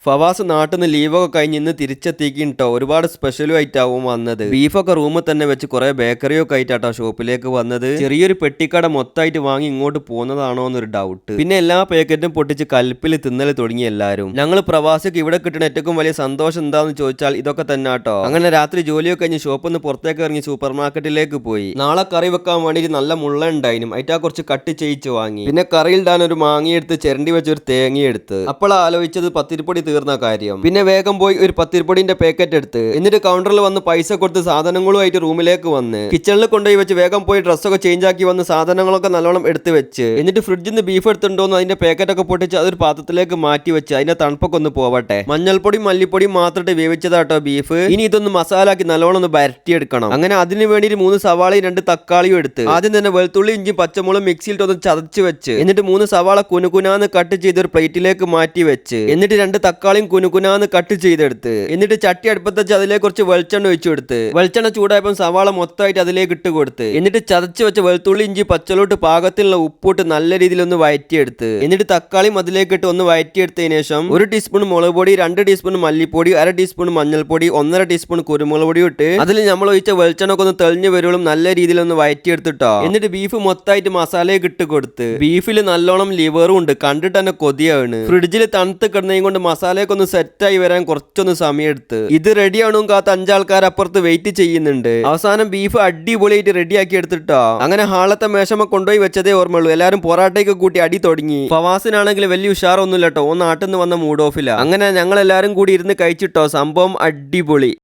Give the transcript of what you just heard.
ഫവാസ് നാട്ടിൽ നിന്ന് ലീവൊക്കെ കഴിഞ്ഞ് ഇന്ന് തിരിച്ചെത്തിക്കിട്ടോ. ഒരുപാട് സ്പെഷ്യലും ആയിട്ടാവും വന്നത്. ബീഫൊക്കെ റൂമിൽ തന്നെ വെച്ച് കുറെ ബേക്കറിയൊക്കെ ആയിട്ടാട്ടോ ഷോപ്പിലേക്ക് വന്നത്. ചെറിയൊരു പെട്ടിക്കട മൊത്തമായിട്ട് വാങ്ങി ഇങ്ങോട്ട് പോകുന്നതാണോ എന്നൊരു ഡൗട്ട്. പിന്നെ എല്ലാ പാക്കറ്റും പൊട്ടിച്ച് കൽപ്പിൽ തിന്നൽ തുടങ്ങി എല്ലാവരും. ഞങ്ങൾ പ്രവാസിക്ക് ഇവിടെ കിട്ടുന്ന ഏറ്റവും വലിയ സന്തോഷം എന്താന്ന് ചോദിച്ചാൽ ഇതൊക്കെ തന്നെ കേട്ടോ. അങ്ങനെ രാത്രി ജോലിയൊക്കെ കഴിഞ്ഞ് ഷോപ്പിൽ നിന്ന് പുറത്തേക്ക് ഇറങ്ങി സൂപ്പർ മാർക്കറ്റിലേക്ക് പോയി. നാളെ കറി വെക്കാൻ വേണ്ടിയിട്ട് നല്ല മുള്ള ഉണ്ടായിരുന്നു. അയിട്ടാ കുറച്ച് കട്ട് ചെയ്യിച്ച് വാങ്ങി. പിന്നെ കറിയിൽ ഇടാൻ ഒരു മാങ്ങിയെടുത്ത് ചിരണ്ടി വെച്ച് ഒരു തേങ്ങയെടുത്ത്. അപ്പോൾ ആലോചിച്ചത് പത്തിരിപ്പൊടി തീർന്ന കാര്യം. പിന്നെ വേഗം പോയി ഒരു പത്തിരിപ്പൊടിന്റെ പാക്കറ്റ് എടുത്ത് എന്നിട്ട് കൗണ്ടറിൽ വന്ന് പൈസ കൊടുത്ത് സാധനങ്ങളുമായിട്ട് റൂമിലേക്ക് വന്ന് കിച്ചണിൽ കൊണ്ടുപോയി വെച്ച് വേഗം പോയി ഡ്രസ്സൊക്കെ ചേഞ്ച് ആക്കി വന്ന് സാധനങ്ങളൊക്കെ നല്ലോണം എടുത്ത് വെച്ച് എന്നിട്ട് ഫ്രിഡ്ജിൽ നിന്ന് ബീഫ് എടുത്തിട്ടുണ്ടോന്ന് അതിന്റെ പാക്കറ്റ് ഒക്കെ പൊട്ടിച്ച് അതൊരു പാത്രത്തിലേക്ക് മാറ്റി വെച്ച് അതിന്റെ തണുപ്പൊക്കെ ഒന്ന് പോവട്ടെ. മഞ്ഞൾപ്പൊടി മല്ലിപ്പൊടി മാത്രമായിട്ട് വേവിച്ചതാട്ടോ ബീഫ്. ഇനി ഇതൊന്ന് മസാലാക്കി നല്ലോണം ഒന്ന് വരട്ടിയെടുക്കണം. അങ്ങനെ അതിന് വേണ്ടി 3 സവാളയും 2 തക്കാളിയും എടുത്ത് ആദ്യം തന്നെ വെളുത്തുള്ളി ഇഞ്ചി പച്ചമുളകും മിക്സിയിൽ ഒന്ന് ചതച്ച് വെച്ച് എന്നിട്ട് 3 സവാള കുനുകുനാന്ന് കട്ട് ചെയ്ത് ഒരു പ്ലേറ്റിലേക്ക് മാറ്റി വെച്ച് എന്നിട്ട് 2 തക്കാളിയും കുനുകുനാന്ന് കട്ട് ചെയ്തെടുത്ത് എന്നിട്ട് ചട്ടി അടുപ്പത്ത് വെച്ച് അതിലേക്ക് കുറച്ച് വെളിച്ചെണ്ണ ഒഴിച്ചു കൊടുത്ത് വെളിച്ചെണ്ണ ചൂടായപ്പോൾ സവാള മൊത്തമായിട്ട് അതിലേക്ക് ഇട്ട് കൊടുത്ത് എന്നിട്ട് ചതച്ച് വെച്ച വെളുത്തുള്ളി ഇഞ്ചി പച്ചലോട്ട് പാകത്തിലുള്ള ഉപ്പിട്ട് നല്ല രീതിയിൽ ഒന്ന് വഴറ്റിയെടുത്ത് എന്നിട്ട് തക്കാളിയും അതിലേക്ക് ഇട്ട് ഒന്ന് വഴറ്റിയെടുത്തതിന് ശേഷം 1 ടീസ്പൂൺ മുളക് പൊടി 2 ടീസ്പൂൺ മല്ലിപ്പൊടി 1/2 ടീസ്പൂൺ മഞ്ഞൾപ്പൊടി 1/2 ടീസ്പൂൺ കുരുമുളക് പൊടി ഇട്ട് അതിൽ നമ്മൾ ഒഴിച്ച വെളിച്ചെണ്ണ ഒക്കെ ഒന്ന് തെളിഞ്ഞു വരുമ്പോഴും നല്ല രീതിയിൽ ഒന്ന് വഴറ്റിയെടുത്തിട്ടോ. എന്നിട്ട് ബീഫ് മൊത്തമായിട്ട് മസാലയൊക്കെ ഇട്ട് കൊടുത്ത് ബീഫിൽ നല്ലോണം ലിവറും ഉണ്ട്. കണ്ടിട്ട് തന്നെ കൊതിയാണ്. ഫ്രിഡ്ജിൽ തണുത്ത് കിടന്നതും കൊണ്ട് മസാലയൊക്കെ ഒന്ന് സെറ്റായി വരാൻ കുറച്ചൊന്ന് സമയം എടുത്ത് ഇത് റെഡിയാണോ കാത്ത 5 ആൾക്കാർ അപ്പുറത്ത് വെയിറ്റ് ചെയ്യുന്നുണ്ട്. അവസാനം ബീഫ് അടിപൊളിയായിട്ട് റെഡിയാക്കി എടുത്തിട്ടോ. അങ്ങനെ ഹാളത്തെ മേശമ കൊണ്ടുപോയി വെച്ചതേ ഓർമ്മയുള്ളൂ. എല്ലാരും പൊറാട്ടയൊക്കെ കൂട്ടി അടി തുടങ്ങി. ഫവാസിനാണെങ്കിൽ വലിയ ഉഷാറൊന്നുമില്ല കേട്ടോ. നാട്ടിൽ നിന്ന് വന്ന മൂഡ് ഓഫില്ല. അങ്ങനെ ഞങ്ങൾ എല്ലാരും കൂടി ഇരുന്ന് കഴിച്ചിട്ടോ. സംഭവം അടിപൊളി.